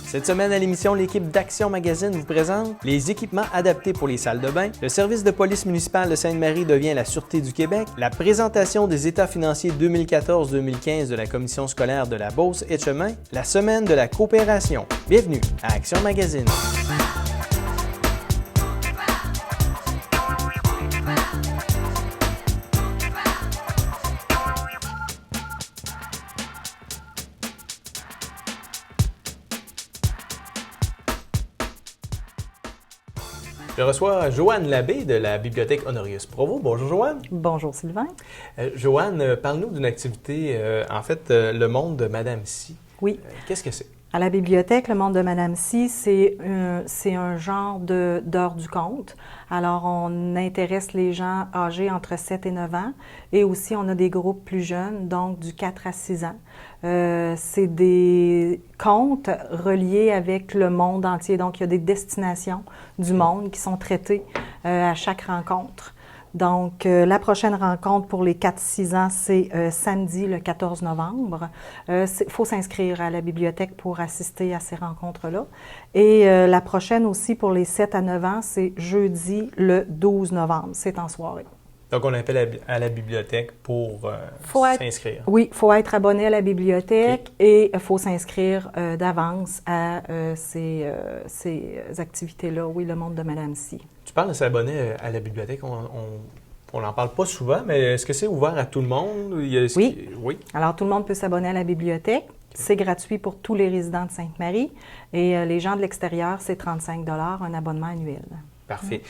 Cette semaine à l'émission, l'équipe d'Action Magazine vous présente les équipements adaptés pour les salles de bain, le service de police municipale de Sainte-Marie devient la Sûreté du Québec, la présentation des états financiers 2014-2015 de la Commission scolaire de la Beauce-Etchemin, la semaine de la coopération. Bienvenue à Action Magazine. Je reçois Joanne Labbé de la Bibliothèque Honorius Provost. Bonjour Joanne. Bonjour Sylvain. Joanne, parle-nous d'une activité, le monde de Madame Si. Oui. Qu'est-ce que c'est? À la bibliothèque, le monde de Madame Si, c'est un genre d'heure du conte. Alors, on intéresse les gens âgés entre 7 et 9 ans et aussi on a des groupes plus jeunes, donc du 4 à 6 ans. C'est des contes reliés avec le monde entier. Donc, il y a des destinations du monde qui sont traitées à chaque rencontre. Donc, la prochaine rencontre pour les 4-6 ans, c'est samedi, le 14 novembre. Il faut s'inscrire à la bibliothèque pour assister à ces rencontres-là. Et la prochaine aussi pour les 7 à 9 ans, c'est jeudi, le 12 novembre. C'est en soirée. Donc, on appelle à la bibliothèque pour s'inscrire. Oui, il faut être abonné à la bibliothèque et il faut s'inscrire d'avance à ces activités-là. Oui, le monde de Madame Si. Tu parles de s'abonner à la bibliothèque. On n'en parle pas souvent, mais est-ce que c'est ouvert à tout le monde? Oui. Oui. Alors, tout le monde peut s'abonner à la bibliothèque. Okay. C'est gratuit pour tous les résidents de Sainte-Marie. Et les gens de l'extérieur, c'est 35 $, un abonnement annuel. Parfait.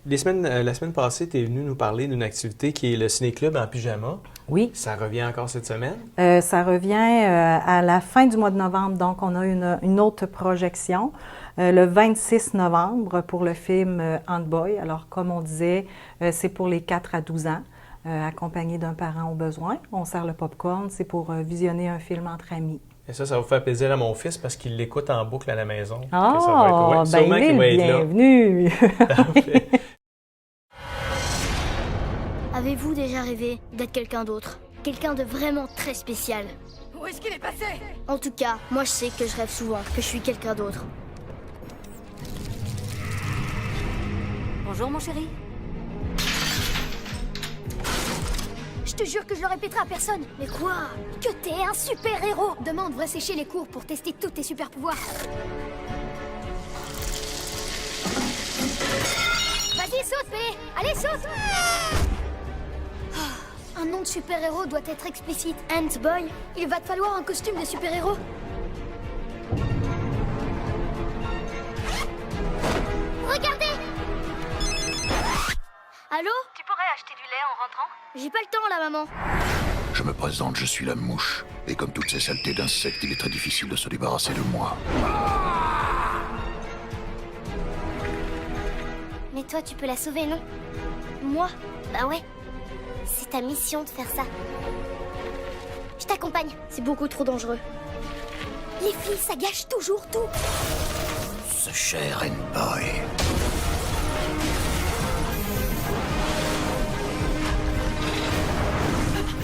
La semaine passée, tu es venu nous parler d'une activité qui est le ciné-club en pyjama. Oui. Ça revient encore cette semaine? Ça revient à la fin du mois de novembre. Donc, on a une autre projection le 26 novembre pour le film Handboy. Alors, comme on disait, c'est pour les 4 à 12 ans, accompagnés d'un parent au besoin. On sert le popcorn. C'est pour visionner un film entre amis. Et ça va faire plaisir à mon fils parce qu'il l'écoute en boucle à la maison. Ah, ben il est bienvenu! Avez-vous déjà rêvé d'être quelqu'un d'autre? Quelqu'un de vraiment très spécial? Où est-ce qu'il est passé? En tout cas, moi je sais que je rêve souvent que je suis quelqu'un d'autre. Bonjour mon chéri. Je te jure que je le répéterai à personne. Mais quoi? Que t'es un super-héros. Demain, on devrait sécher les cours pour tester tous tes super-pouvoirs. Vas-y, saute, Pélé. Allez, saute. Un nom de super-héros doit être explicite. Ant-Boy, il va te falloir un costume de super-héros. Regardez! Allô? Tu pourrais acheter du lait en rentrant? J'ai pas le temps là, maman. Je me présente, je suis la mouche. Et comme toutes ces saletés d'insectes, il est très difficile de se débarrasser de moi. Mais toi, tu peux la sauver, non? Moi? Bah ouais. C'est ta mission de faire ça. Je t'accompagne. C'est beaucoup trop dangereux. Les filles, ça gâche toujours tout. Ce cher Handboy.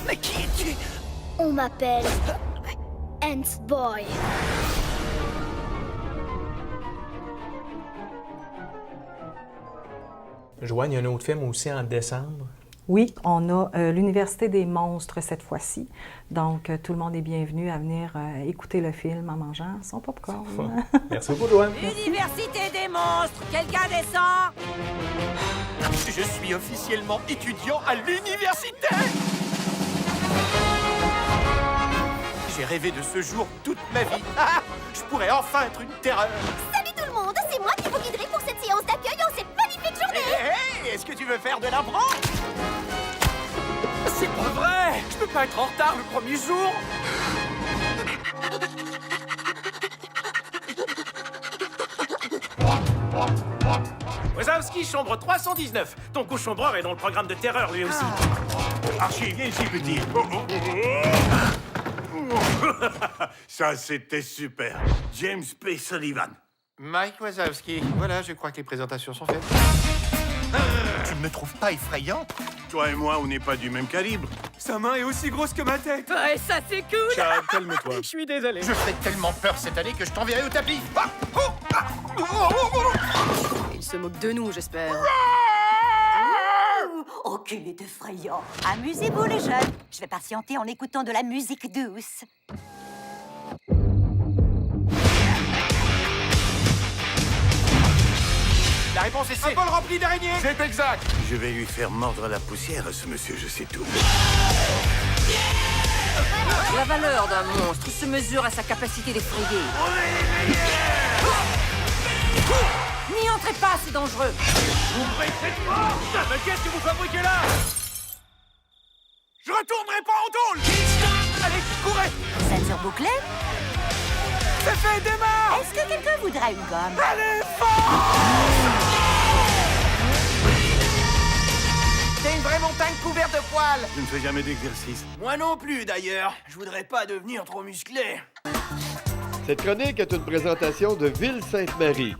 Mais qui es-tu? On m'appelle Ant-Boy. Joanne, il y a un autre film aussi en décembre. Oui, on a l'Université des monstres cette fois-ci. Donc, tout le monde est bienvenu à venir écouter le film en mangeant son popcorn. Merci beaucoup, Joanne. Université des monstres, quelqu'un descend? Je suis officiellement étudiant à l'université! J'ai rêvé de ce jour toute ma vie. Ah, je pourrais enfin être une terreur. Salut tout le monde, c'est moi qui vous guiderai pour cette séance d'accueil en cette magnifique journée. Hé, est-ce que tu veux faire de l'impro? C'est pas vrai! Je peux pas être en retard le premier jour! Wazowski, chambre 319. Ton cochon-breur est dans le programme de terreur, lui aussi. Archie, viens ici, petit. Ça, c'était super. James P. Sullivan. Mike Wazowski. Voilà, je crois que les présentations sont faites. Tu ne me trouves pas effrayant? Toi et moi, on n'est pas du même calibre. Sa main est aussi grosse que ma tête. Ouais, ça c'est cool. Chad, calme-toi. Je suis désolé. Je ferai tellement peur cette année que je t'enverrai au tapis. Il se moque de nous, j'espère. Aucune est effrayant. Amusez-vous, les jeunes. Je vais patienter en écoutant de la musique douce. La réponse est C. Un bol rempli d'araignées. C'est exact. Je vais lui faire mordre la poussière à ce monsieur, je sais tout. La valeur d'un monstre se mesure à sa capacité d'effrayer. N'y entrez pas, c'est dangereux. Mais qu'est-ce que vous fabriquez là? Je retournerai pas en tôle. Allez, courez. Ceinture bouclée? C'est fait, démarre. Est-ce que quelqu'un voudrait une gomme? Allez, fort. T'es une vraie montagne couverte de poils. Je ne fais jamais d'exercice. Moi non plus, d'ailleurs. Je voudrais pas devenir trop musclé. Cette chronique est une présentation de Ville-Sainte-Marie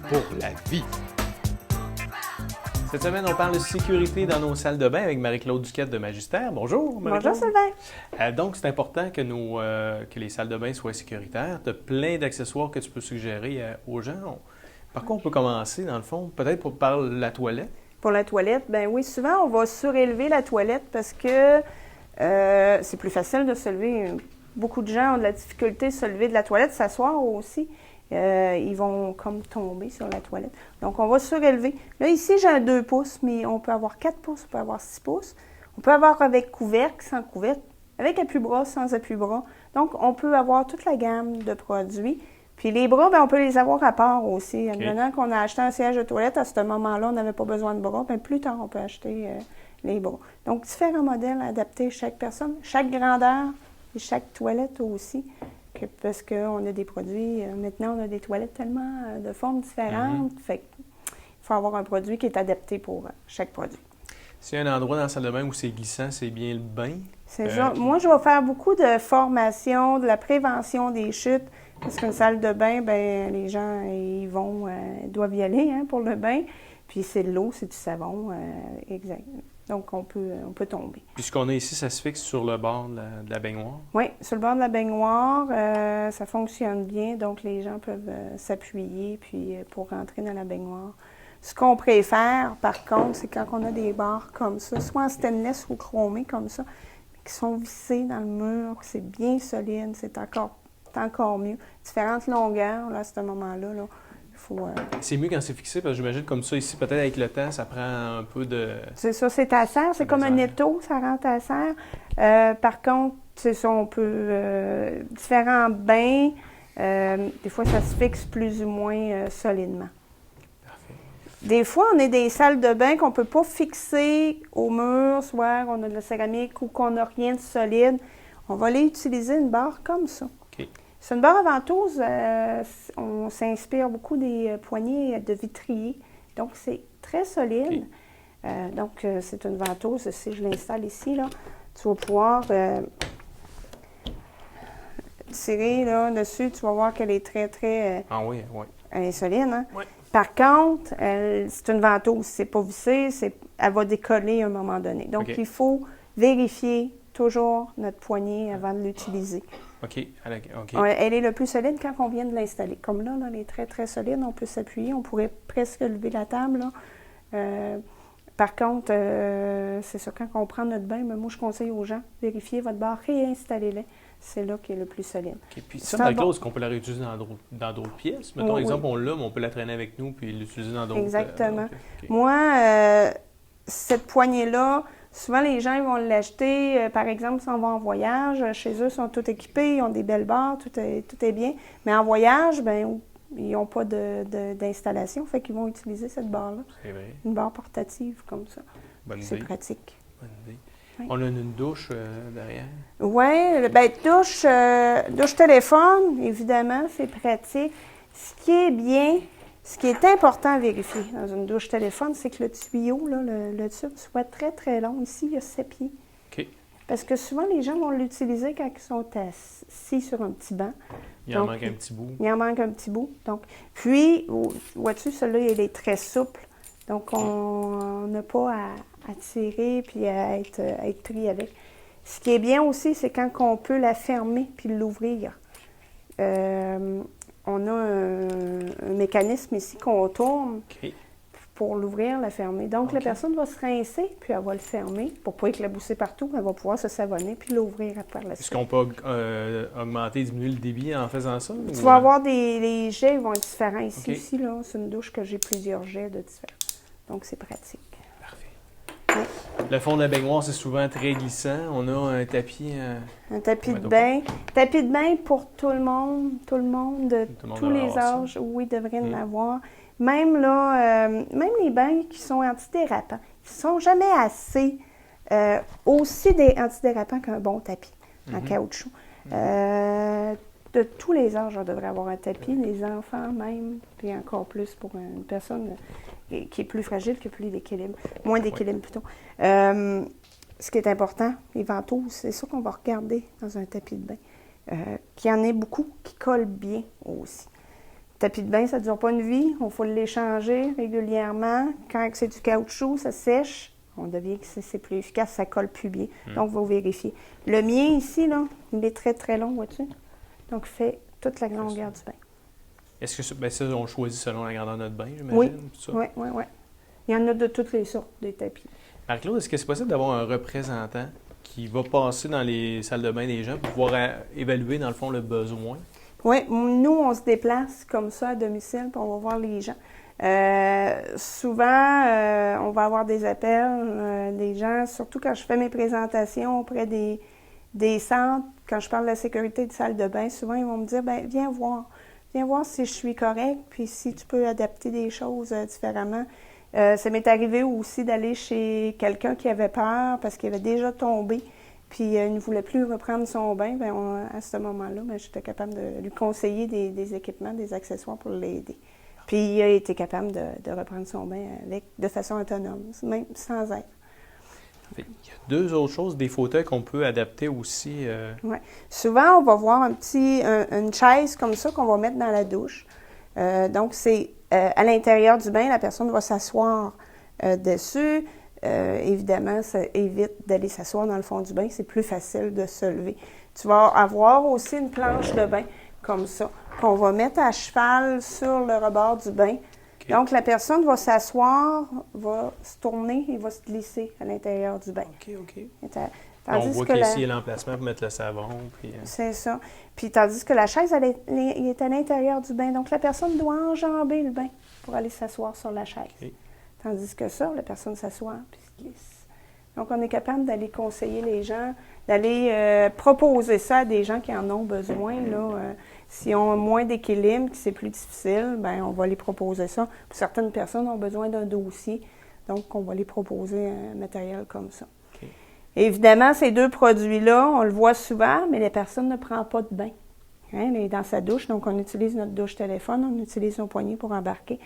pour la vie. Cette semaine, on parle de sécurité dans nos salles de bain avec Marie-Claude Duquette de Magistère. Bonjour, Marie-Claude. Bonjour, Sylvain. Donc, c'est important que les salles de bain soient sécuritaires. Tu as plein d'accessoires que tu peux suggérer aux gens. Par quoi on peut commencer, dans le fond? Peut-être pour parler de la toilette? Pour la toilette, ben oui, souvent, on va surélever la toilette parce que c'est plus facile de se lever. Beaucoup de gens ont de la difficulté de se lever de la toilette, s'asseoir aussi. Ils vont comme tomber sur la toilette. Donc, on va surélever. Là, ici, j'ai un 2 pouces, mais on peut avoir 4 pouces, on peut avoir 6 pouces. On peut avoir avec couvercle, sans couvercle, avec appuie-bras, sans appuie-bras. Donc, on peut avoir toute la gamme de produits. Puis les bras, ben, on peut les avoir à part aussi. Maintenant qu'on a acheté un siège de toilette, à ce moment-là, on n'avait pas besoin de bras. Bien, plus tard, on peut acheter les bras. Donc, différents modèles adaptés à chaque personne, chaque grandeur et chaque toilette aussi. Parce qu'on a des produits, maintenant, on a des toilettes tellement de formes différentes. Fait qu'il faut avoir un produit qui est adapté pour chaque produit. S'il y a un endroit dans la salle de bain où c'est glissant, c'est bien le bain? C'est ça. Moi, je vais faire beaucoup de formation, de la prévention des chutes. Parce qu'une salle de bain, ben les gens, ils doivent y aller pour le bain. Puis c'est de l'eau, c'est du savon, exact. Donc, on peut tomber. Puis ce qu'on a ici, ça se fixe sur le bord de la baignoire? Oui, sur le bord de la baignoire, ça fonctionne bien. Donc, les gens peuvent s'appuyer puis pour rentrer dans la baignoire. Ce qu'on préfère, par contre, c'est quand on a des barres comme ça, soit en stainless ou chromé comme ça, qui sont vissés dans le mur, c'est bien solide, c'est encore mieux. Différentes longueurs, là, à ce moment-là, là. C'est mieux quand c'est fixé, parce que j'imagine comme ça, ici, peut-être avec le temps, ça prend un peu de... C'est ça, c'est à serre. C'est comme un étau, ça rentre à serre. Par contre, c'est ça, on peut... différents bains, des fois, ça se fixe plus ou moins solidement. Parfait. Des fois, on a des salles de bain qu'on ne peut pas fixer au mur, soit on a de la céramique ou qu'on n'a rien de solide. On va aller utiliser une barre comme ça. Okay. C'est une barre à ventouse, on s'inspire beaucoup des poignées de vitrier. Donc, c'est très solide. Okay. Donc, c'est une ventouse. Si je l'installe ici, là, tu vas pouvoir tirer là, dessus. Tu vas voir qu'elle est très, très... ah oui, oui. Elle est solide, hein? Oui. Par contre, c'est une ventouse. C'est pas vissé, elle va décoller à un moment donné. Donc, il faut vérifier toujours notre poignée avant de l'utiliser. OK. Elle est le plus solide quand on vient de l'installer. Comme là, elle est très, très solide. On peut s'appuyer. On pourrait presque lever la table. Là. Par contre, c'est ça. Quand on prend notre bain, moi, je conseille aux gens, vérifiez votre barre, réinstallez-la. C'est là qui est le plus solide. Okay. Puis ça, Marie-Claude, est-ce qu'on peut la réutiliser dans d'autres pièces? Mettons, oui, exemple, on l'a, mais on peut la traîner avec nous puis l'utiliser dans d'autres... Exactement. Moi, cette poignée-là, souvent, les gens ils vont l'acheter, par exemple, si on va en voyage, chez eux, ils sont tous équipés, ils ont des belles barres, tout est bien. Mais en voyage, ben ils n'ont pas d'installation, fait qu'ils vont utiliser cette barre-là. C'est vrai. Une barre portative comme ça. Bonne idée. C'est pratique. Bonne idée. Oui. On a une douche derrière. Oui, bien, douche téléphone, évidemment, c'est pratique. Ce qui est bien, ce qui est important à vérifier dans une douche téléphone, c'est que le tuyau, là, le tube, soit très, très long. Ici, il y a 7 pieds. OK. Parce que souvent, les gens vont l'utiliser quand ils sont assis sur un petit banc. Il en manque un petit bout. Il en manque un petit bout. Donc, puis, vois-tu, celui-là, il est très souple. Donc, on n'a pas à tirer puis à être pris avec. Ce qui est bien aussi, c'est quand on peut la fermer puis l'ouvrir. On a un mécanisme ici qu'on tourne pour l'ouvrir, la fermer. Donc, la personne va se rincer, puis elle va le fermer pour ne pas éclabousser partout. Elle va pouvoir se savonner puis l'ouvrir par la suite. Est-ce qu'on peut augmenter, diminuer le débit en faisant ça? Tu vas avoir les jets, ils vont être différents. Ici aussi, là, c'est une douche que j'ai plusieurs jets de différents. Donc, c'est pratique. Parfait. Oui. Le fond de la baignoire, c'est souvent très glissant. On a un tapis... Un tapis de bain. Tapis de bain pour tout le monde, de tous les âges. Oui, devrait en avoir. Même là, même les bains qui sont antidérapants, ils ne sont jamais assez aussi antidérapants qu'un bon tapis en caoutchouc. De tous les âges, on devrait avoir un tapis, les enfants même, puis encore plus pour une personne qui est plus fragile, qui a plus d'équilibre, moins d'équilibre plutôt. Ce qui est important, les ventouses, c'est ça qu'on va regarder dans un tapis de bain. Qu'il y en ait beaucoup qui collent bien aussi. Le tapis de bain, ça ne dure pas une vie. Il faut l'échanger régulièrement. Quand c'est du caoutchouc, ça sèche. On devient que c'est plus efficace, ça ne colle plus bien. Donc, vous vérifiez. Le mien ici, là, il est très, très long, vois-tu? Donc, il fait toute la longueur du bain. Est-ce que ça, on choisit selon la grandeur de notre bain, j'imagine? Oui, oui. Il y en a de toutes les sortes, des tapis. Marie-Claude, est-ce que c'est possible d'avoir un représentant qui va passer dans les salles de bain des gens pour pouvoir évaluer, dans le fond, le besoin? Oui, nous, on se déplace comme ça à domicile, puis on va voir les gens. Souvent, on va avoir des appels des gens, surtout quand je fais mes présentations auprès des centres, quand je parle de la sécurité de salle de bain, souvent, ils vont me dire, bien, viens voir si je suis correct, puis si tu peux adapter des choses différemment. Ça m'est arrivé aussi d'aller chez quelqu'un qui avait peur parce qu'il avait déjà tombé. Puis il ne voulait plus reprendre son bain. Bien, à ce moment-là, j'étais capable de lui conseiller des équipements, des accessoires pour l'aider. Puis il a été capable de reprendre son bain de façon autonome, même sans aide. Il y a deux autres choses, des fauteuils qu'on peut adapter aussi. Oui. Souvent, on va voir une chaise comme ça qu'on va mettre dans la douche. Donc, c'est à l'intérieur du bain, la personne va s'asseoir dessus. Évidemment, ça évite d'aller s'asseoir dans le fond du bain. C'est plus facile de se lever. Tu vas avoir aussi une planche de bain comme ça, qu'on va mettre à cheval sur le rebord du bain. Okay. Donc, la personne va s'asseoir, va se tourner et va se glisser à l'intérieur du bain. OK. On voit qu'ici, il y a l'emplacement pour mettre le savon. Puis, C'est ça. Puis, tandis que la chaise, elle est à l'intérieur du bain. Donc, la personne doit enjamber le bain pour aller s'asseoir sur la chaise. Okay. Tandis que ça, la personne s'assoit puis se glisse. Donc, on est capable d'aller conseiller les gens, d'aller proposer ça à des gens qui en ont besoin. S'ils ont moins d'équilibre, que c'est plus difficile, bien, on va les proposer ça. Puis certaines personnes ont besoin d'un dossier, donc on va les proposer un matériel comme ça. Okay. Évidemment, ces deux produits-là, on le voit souvent, mais la personne ne prend pas de bain. Elle est dans sa douche, donc on utilise notre douche téléphone, on utilise nos poignées pour embarquer.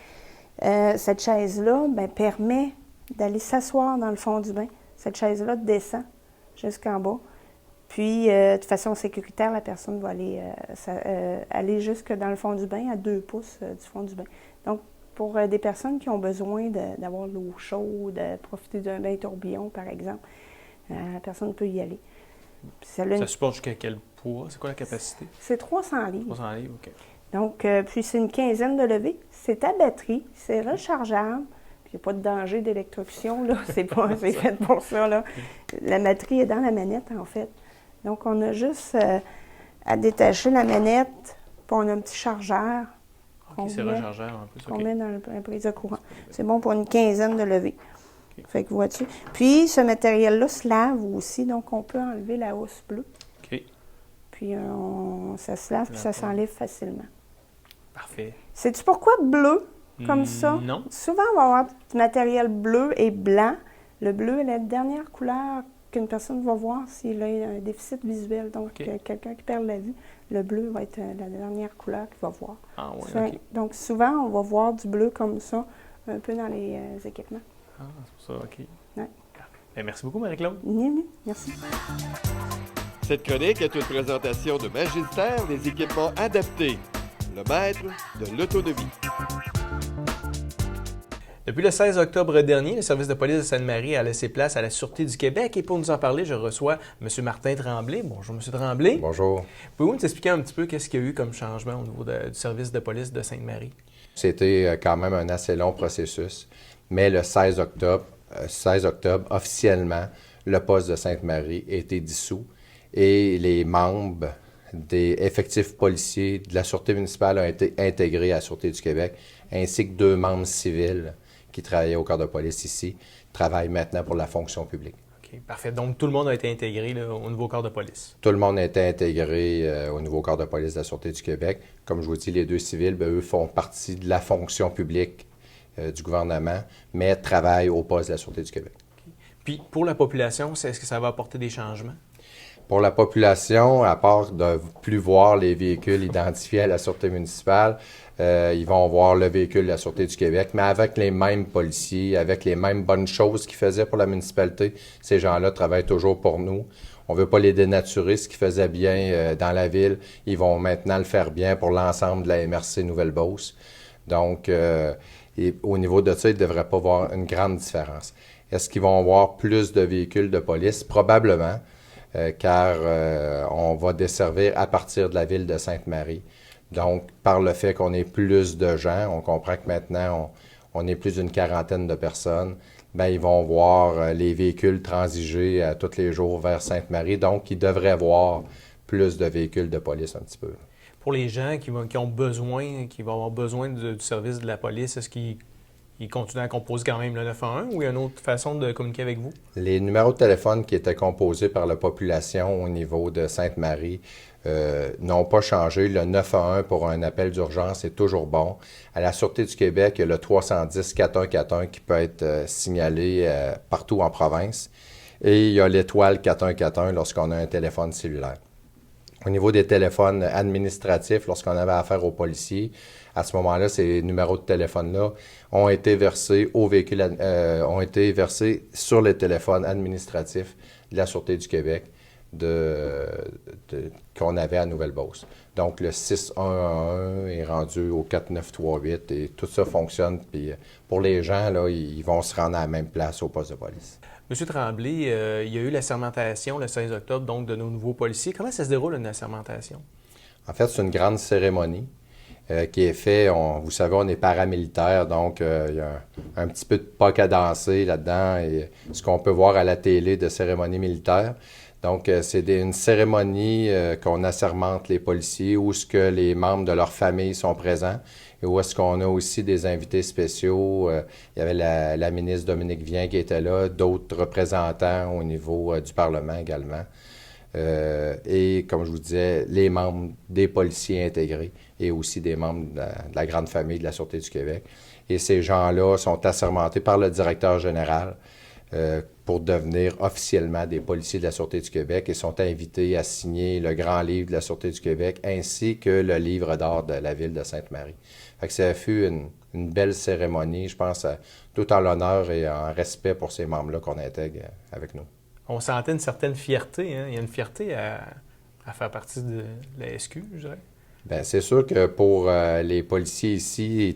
Cette chaise-là permet d'aller s'asseoir dans le fond du bain. Cette chaise-là descend jusqu'en bas. Puis, de façon sécuritaire, la personne va aller jusque dans le fond du bain, à 2 pouces du fond du bain. Donc, pour des personnes qui ont besoin d'avoir de l'eau chaude, de profiter d'un bain tourbillon, par exemple, la personne peut y aller. Ça supporte jusqu'à quel poids? C'est quoi la capacité? C'est 300 livres. 300 livres, OK. Donc, puis c'est une quinzaine de levées. C'est à batterie, c'est rechargeable. Puis il n'y a pas de danger d'électrocution, là. C'est fait pour ça, là. La batterie est dans la manette, en fait. Donc, on a juste à détacher la manette, puis on a un petit chargeur. OK, c'est rechargeable en plus. On met dans la prise de courant. C'est bon pour une quinzaine de levées. Okay. Fait que vois-tu. Puis, ce matériel-là se lave aussi, donc on peut enlever la housse bleue. OK. Puis, ça se lave, puis ça s'enlève facilement. Parfait. Sais-tu pourquoi bleu, comme ça? Non. Souvent, on va avoir du matériel bleu et blanc. Le bleu est la dernière couleur qu'une personne va voir s'il a un déficit visuel. Donc, quelqu'un qui perd la vue, le bleu va être la dernière couleur qu'il va voir. Ah oui, OK. Donc, souvent, on va voir du bleu comme ça, un peu dans les équipements. Ah, c'est pour ça, OK. Ouais. Bien, merci beaucoup, Marie-Claude. Merci. Cette chronique est une présentation de Magistère des équipements adaptés, le maître de l'autonomie. Depuis le 16 octobre dernier, le service de police de Sainte-Marie a laissé place à la Sûreté du Québec et pour nous en parler, je reçois M. Martin Tremblay. Bonjour, M. Tremblay. Bonjour. Pouvez-vous nous expliquer un petit peu qu'est-ce qu'il y a eu comme changement au niveau du service de police de Sainte-Marie? C'était quand même un assez long processus, mais le 16 octobre, officiellement, le poste de Sainte-Marie a été dissous et les membres des effectifs policiers de la Sûreté municipale ont été intégrés à la Sûreté du Québec, ainsi que 2 membres civils qui travaillaient au corps de police ici, travaillent maintenant pour la fonction publique. OK, parfait. Donc, tout le monde a été intégré là, au nouveau corps de police? Tout le monde a été intégré au nouveau corps de police de la Sûreté du Québec. Comme je vous dis, les 2 civils, eux font partie de la fonction publique du gouvernement, mais travaillent au poste de la Sûreté du Québec. Okay. Puis, pour la population, est-ce que ça va apporter des changements? Pour la population, à part de plus voir les véhicules identifiés à la Sûreté municipale, ils vont voir le véhicule de la Sûreté du Québec, mais avec les mêmes policiers, avec les mêmes bonnes choses qu'ils faisaient pour la municipalité. Ces gens-là travaillent toujours pour nous. On ne veut pas les dénaturer. Ce qu'ils faisaient bien dans la ville, ils vont maintenant le faire bien pour l'ensemble de la MRC Nouvelle-Beauce. Donc, au niveau de ça, il ne devrait pas voir une grande différence. Est-ce qu'ils vont avoir plus de véhicules de police? Probablement. Car on va desservir à partir de la ville de Sainte-Marie. Donc, par le fait qu'on ait plus de gens, on comprend que maintenant, on est plus d'une 40aine de personnes, bien, ils vont voir les véhicules transiger tous les jours vers Sainte-Marie. Donc, ils devraient voir plus de véhicules de police un petit peu. Pour les gens qui vont avoir besoin du service de la police, est-ce qu'ils continuent à composer quand même le 911 ou il y a une autre façon de communiquer avec vous? Les numéros de téléphone qui étaient composés par la population au niveau de Sainte-Marie n'ont pas changé. Le 911 pour un appel d'urgence est toujours bon. À la Sûreté du Québec, il y a le 310-4141 qui peut être signalé partout en province. Et il y a l'étoile 4141 lorsqu'on a un téléphone cellulaire. Au niveau des téléphones administratifs, lorsqu'on avait affaire aux policiers, à ce moment-là, ces numéros de téléphone-là ont été versés sur les téléphones administratifs de la Sûreté du Québec qu'on avait à Nouvelle-Beauce. Donc, le 6111 est rendu au 4938 et tout ça fonctionne. Puis pour les gens, là, ils vont se rendre à la même place au poste de police. Monsieur Tremblay, il y a eu l'assermentation le 16 octobre donc, de nos nouveaux policiers. Comment ça se déroule, une assermentation? En fait, c'est une grande cérémonie qui est faite. Vous savez, on est paramilitaire, donc il y a un petit peu de poc à danser là-dedans et ce qu'on peut voir à la télé de cérémonie militaire. Donc, c'est une cérémonie qu'on assermente les policiers où est-ce que les membres de leur famille sont présents et où est-ce qu'on a aussi des invités spéciaux. Il y avait la ministre Dominique Vien qui était là, d'autres représentants au niveau du Parlement également. Et, comme je vous disais, les membres des policiers intégrés et aussi des membres de la grande famille de la Sûreté du Québec. Et ces gens-là sont assermentés par le directeur général pour devenir officiellement des policiers de la Sûreté du Québec et sont invités à signer le grand livre de la Sûreté du Québec ainsi que le livre d'or de la ville de Sainte-Marie. Fait que ça fut une belle cérémonie, je pense, tout en l'honneur et en respect pour ces membres-là qu'on intègre avec nous. On sentait une certaine fierté, hein? Il y a une fierté à faire partie de la SQ, je dirais. Bien, c'est sûr que pour les policiers ici,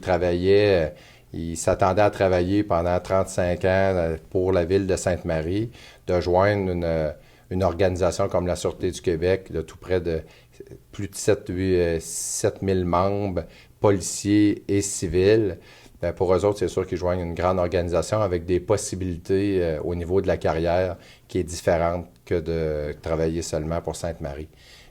ils s'attendaient à travailler pendant 35 ans pour la ville de Sainte-Marie, de joindre une organisation comme la Sûreté du Québec, de tout près de plus de 7000 membres, policiers et civils. Bien, pour eux autres, c'est sûr qu'ils joignent une grande organisation avec des possibilités au niveau de la carrière qui est différente que de travailler seulement pour Sainte-Marie.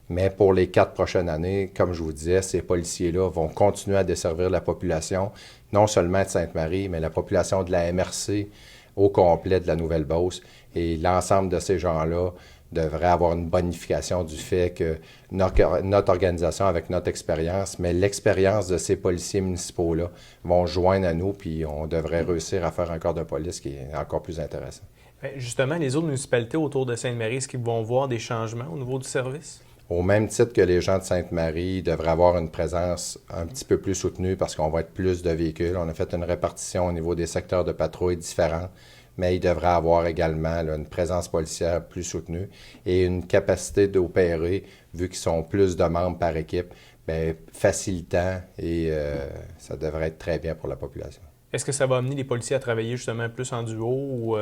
Mais pour les 4 prochaines années, comme je vous disais, ces policiers-là vont continuer à desservir la population, non seulement de Sainte-Marie, mais la population de la MRC au complet de la Nouvelle-Beauce. Et l'ensemble de ces gens-là devraient avoir une bonification du fait que notre organisation, avec notre expérience, mais l'expérience de ces policiers municipaux-là, vont joindre à nous, puis on devrait réussir à faire un corps de police qui est encore plus intéressant. Justement, les autres municipalités autour de Sainte-Marie, est-ce qu'ils vont voir des changements au niveau du service? Au même titre que les gens de Sainte-Marie, ils devraient avoir une présence un petit peu plus soutenue parce qu'on va être plus de véhicules. On a fait une répartition au niveau des secteurs de patrouille différents, mais ils devraient avoir également là, une présence policière plus soutenue et une capacité d'opérer, vu qu'ils sont plus de membres par équipe, bien, facilitant et ça devrait être très bien pour la population. Est-ce que ça va amener les policiers à travailler justement plus en duo ou...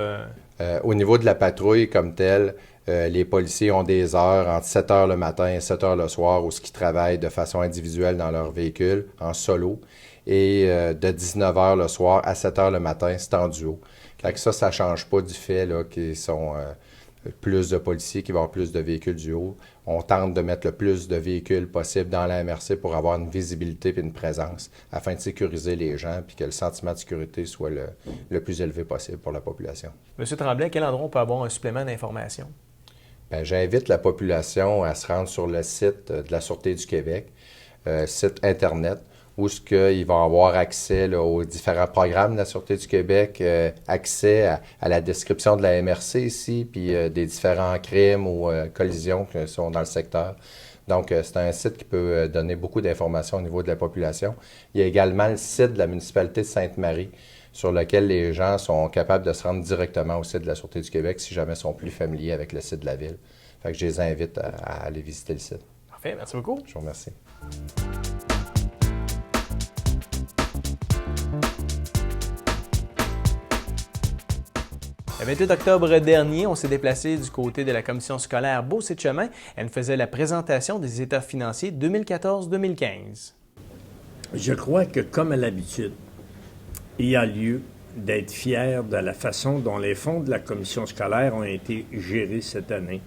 Au niveau de la patrouille comme telle, les policiers ont des heures entre 7 heures le matin et 7 heures le soir où ils travaillent de façon individuelle dans leur véhicule, en solo. Et de 19 heures le soir à 7 heures le matin, c'est en duo. Fait que ça ne change pas du fait là, qu'ils sont plus de policiers, qu'il va y avoir plus de véhicules duo. On tente de mettre le plus de véhicules possible dans la MRC pour avoir une visibilité et une présence afin de sécuriser les gens puis que le sentiment de sécurité soit le plus élevé possible pour la population. Monsieur Tremblay, à quel endroit on peut avoir un supplément d'information? Bien, j'invite la population à se rendre sur le site de la Sûreté du Québec, site Internet, où ils vont avoir accès là, aux différents programmes de la Sûreté du Québec, accès à la description de la MRC ici, puis des différents crimes ou collisions qui sont dans le secteur. Donc, c'est un site qui peut donner beaucoup d'informations au niveau de la population. Il y a également le site de la municipalité de Sainte-Marie, sur lequel les gens sont capables de se rendre directement au site de la Sûreté du Québec si jamais ils sont plus familiers avec le site de la ville. Fait que je les invite à aller visiter le site. Parfait, merci beaucoup. Je vous remercie. Le 28 octobre dernier, on s'est déplacé du côté de la commission scolaire Beauce-et-Chemin. Elle faisait la présentation des états financiers 2014-2015. Je crois que, comme à l'habitude, il y a lieu d'être fier de la façon dont les fonds de la commission scolaire ont été gérés cette année,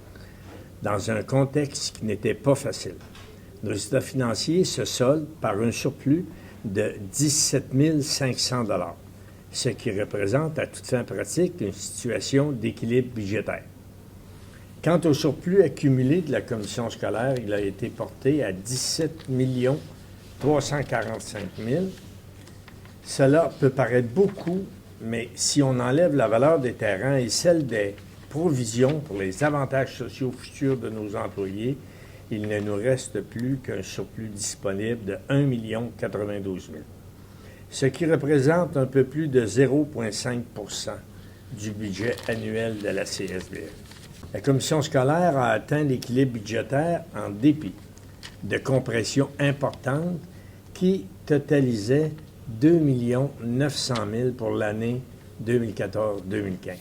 dans un contexte qui n'était pas facile. Nos états financiers se soldent par un surplus de 17 500 $, ce qui représente à toute fin pratique une situation d'équilibre budgétaire. Quant au surplus accumulé de la commission scolaire, il a été porté à 17 345 000. Cela peut paraître beaucoup, mais si on enlève la valeur des terrains et celle des provisions pour les avantages sociaux futurs de nos employés, il ne nous reste plus qu'un surplus disponible de 1 092 000, ce qui représente un peu plus de 0,5 % du budget annuel de la CSBL. La commission scolaire a atteint l'équilibre budgétaire en dépit de compressions importantes qui totalisaient 2 900 000 pour l'année 2014-2015.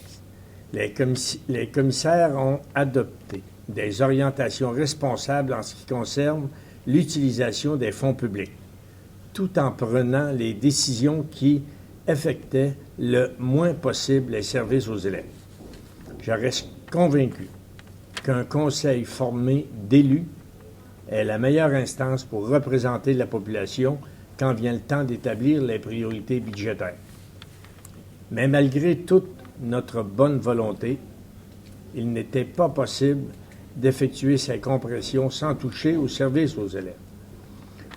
Les commissaires ont adopté des orientations responsables en ce qui concerne l'utilisation des fonds publics, tout en prenant les décisions qui affectaient le moins possible les services aux élèves. Je reste convaincu qu'un conseil formé d'élus est la meilleure instance pour représenter la population quand vient le temps d'établir les priorités budgétaires. Mais malgré toute notre bonne volonté, il n'était pas possible d'effectuer ces compressions sans toucher aux services aux élèves.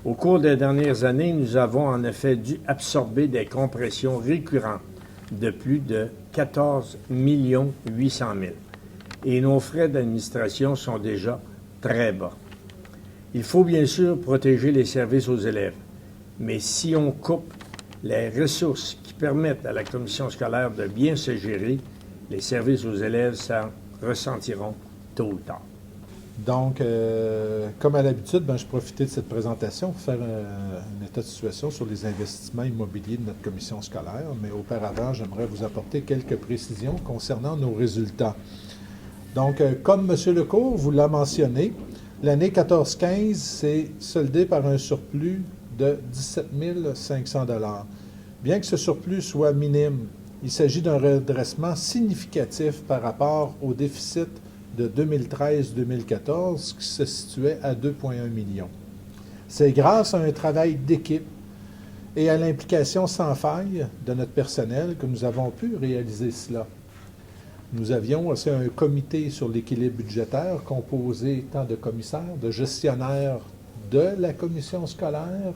Au cours des dernières années, nous avons en effet dû absorber des compressions récurrentes de plus de 14 800 000 et nos frais d'administration sont déjà très bas. Il faut bien sûr protéger les services aux élèves, mais si on coupe les ressources qui permettent à la commission scolaire de bien se gérer, les services aux élèves s'en ressentiront tôt ou tard. Donc, comme à l'habitude, je profitais de cette présentation pour faire un état de situation sur les investissements immobiliers de notre commission scolaire, mais auparavant, j'aimerais vous apporter quelques précisions concernant nos résultats. Donc, comme M. Lecourt vous l'a mentionné, l'année 14-15 s'est soldée par un surplus de 17 500 $. Bien que ce surplus soit minime, il s'agit d'un redressement significatif par rapport au déficit de 2013-2014 qui se situait à 2,1 millions. C'est grâce à un travail d'équipe et à l'implication sans faille de notre personnel que nous avons pu réaliser cela. Nous avions aussi un comité sur l'équilibre budgétaire composé tant de commissaires, de gestionnaires de la commission scolaire,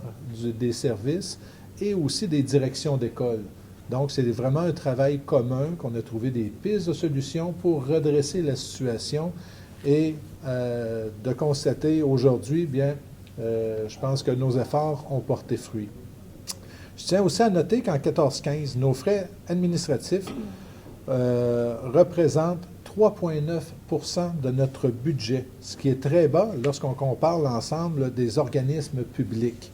des services et aussi des directions d'école. Donc, c'est vraiment un travail commun qu'on a trouvé des pistes de solutions pour redresser la situation et de constater aujourd'hui, je pense que nos efforts ont porté fruit. Je tiens aussi à noter qu'en 14-15, nos frais administratifs représentent 3,9 % de notre budget, ce qui est très bas lorsqu'on compare l'ensemble des organismes publics.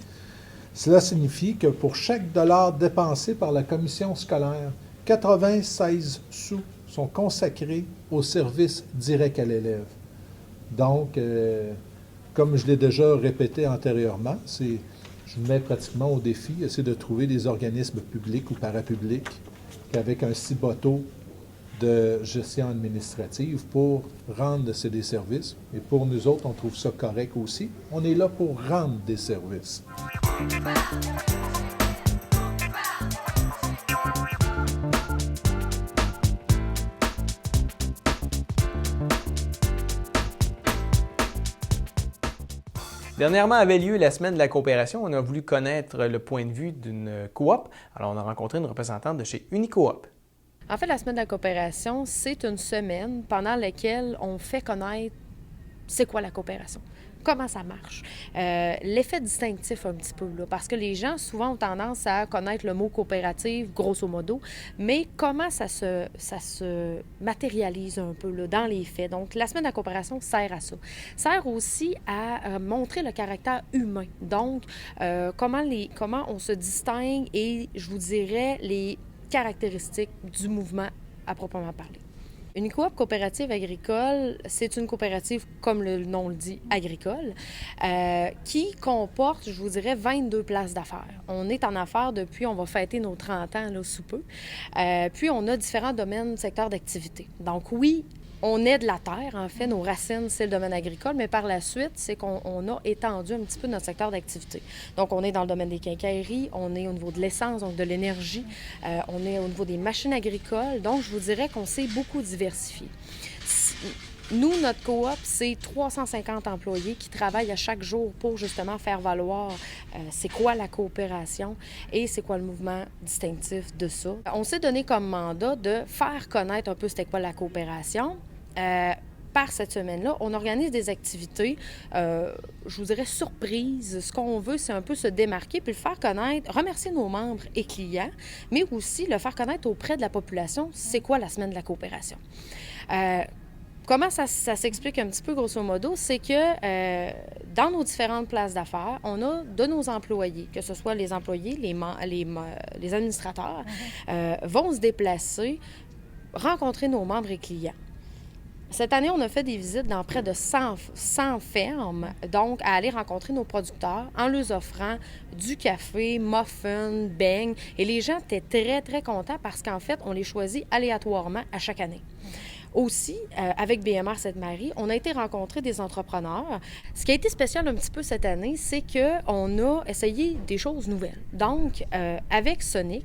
Cela signifie que pour chaque dollar dépensé par la commission scolaire, 96 sous sont consacrés au service direct à l'élève. Donc, comme je l'ai déjà répété antérieurement, je me mets pratiquement au défi, essayer de trouver des organismes publics ou parapublics qu'avec un si bas taux de gestion administrative pour rendre des services. Et pour nous autres, on trouve ça correct aussi. On est là pour rendre des services. Dernièrement avait lieu la semaine de la coopération. On a voulu connaître le point de vue d'une coop. Alors, on a rencontré une représentante de chez Unicoop. En fait, la semaine de la coopération, c'est une semaine pendant laquelle on fait connaître c'est quoi la coopération, comment ça marche, l'effet distinctif un petit peu, là, parce que les gens souvent ont tendance à connaître le mot coopérative, grosso modo, mais comment ça se matérialise un peu là, dans les faits. Donc, la semaine de la coopération sert à ça. Sert aussi à montrer le caractère humain. Donc, comment on se distingue et, je vous dirais, les caractéristiques du mouvement à proprement parler. Une coop coopérative agricole, c'est une coopérative, comme le nom le dit, agricole, qui comporte, je vous dirais, 22 places d'affaires. On est en affaires depuis, on va fêter nos 30 ans là, sous peu. Puis, on a différents domaines, secteurs d'activité. Donc, oui, on est de la terre, en fait, nos racines, c'est le domaine agricole, mais par la suite, c'est qu'on a étendu un petit peu notre secteur d'activité. Donc, on est dans le domaine des quincailleries, on est au niveau de l'essence, donc de l'énergie, on est au niveau des machines agricoles, donc je vous dirais qu'on s'est beaucoup diversifié. Nous, notre coop, c'est 350 employés qui travaillent à chaque jour pour justement faire valoir c'est quoi la coopération et c'est quoi le mouvement distinctif de ça. On s'est donné comme mandat de faire connaître un peu c'était quoi la coopération. Par cette semaine-là, on organise des activités, je vous dirais surprises. Ce qu'on veut, c'est un peu se démarquer puis le faire connaître, remercier nos membres et clients, mais aussi le faire connaître auprès de la population c'est quoi la semaine de la coopération. Comment ça s'explique un petit peu, grosso modo, c'est que dans nos différentes places d'affaires, on a de nos employés, que ce soit les employés, les administrateurs, vont se déplacer, rencontrer nos membres et clients. Cette année, on a fait des visites dans près de 100 fermes, donc à aller rencontrer nos producteurs en leur offrant du café, muffins, beignes. Et les gens étaient très, très contents parce qu'en fait, on les choisit aléatoirement à chaque année. Aussi, avec BMR Sainte-Marie, on a été rencontrer des entrepreneurs. Ce qui a été spécial un petit peu cette année, c'est qu'on a essayé des choses nouvelles. Donc, avec Sony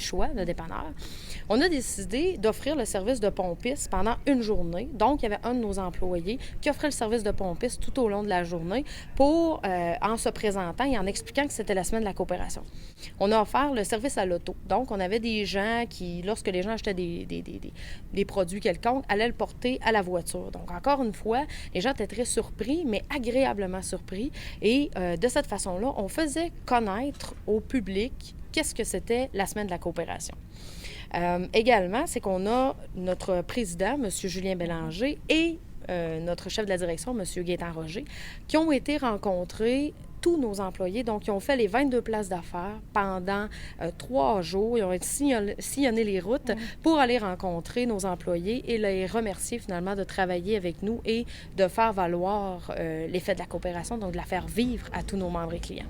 Choix, le dépanneur, on a décidé d'offrir le service de pompiste pendant une journée. Donc, il y avait un de nos employés qui offrait le service de pompiste tout au long de la journée pour, en se présentant et en expliquant que c'était la semaine de la coopération. On a offert le service à l'auto. Donc, on avait des gens qui, lorsque les gens achetaient des produits quelconques, allaient le porter à la voiture. Donc, encore une fois, les gens étaient très surpris, mais agréablement surpris. Et de cette façon-là, on faisait connaître au public qu'est-ce que c'était la semaine de la coopération. Également, c'est qu'on a notre président, M. Julien Bélanger, et notre chef de la direction, M. Gaétan Roger, qui ont été rencontrés tous nos employés. Donc, ils ont fait les 22 places d'affaires pendant 3 jours. Ils ont sillonné les routes pour aller rencontrer nos employés et les remercier finalement de travailler avec nous et de faire valoir l'effet de la coopération, donc de la faire vivre à tous nos membres et clients.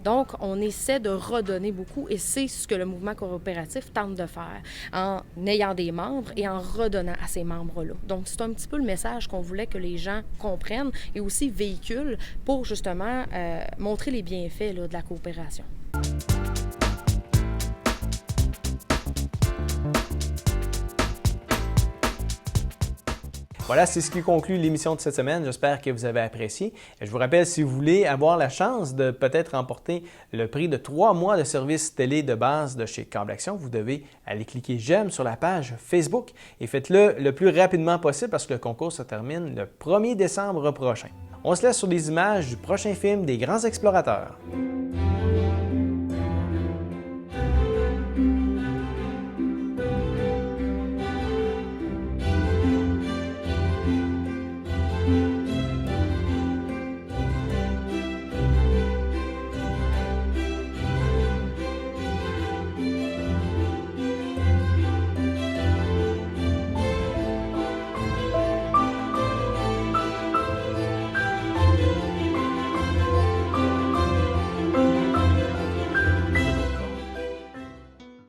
Donc, on essaie de redonner beaucoup et c'est ce que le mouvement coopératif tente de faire en ayant des membres et en redonnant à ces membres-là. Donc, c'est un petit peu le message qu'on voulait que les gens comprennent et aussi véhiculent pour justement montrer les bienfaits là, de la coopération. Voilà, c'est ce qui conclut l'émission de cette semaine. J'espère que vous avez apprécié. Je vous rappelle, si vous voulez avoir la chance de peut-être remporter le prix de 3 mois de service télé de base de chez Câble Action, vous devez aller cliquer « J'aime » sur la page Facebook et faites-le le plus rapidement possible parce que le concours se termine le 1er décembre prochain. On se laisse sur des images du prochain film des Grands Explorateurs.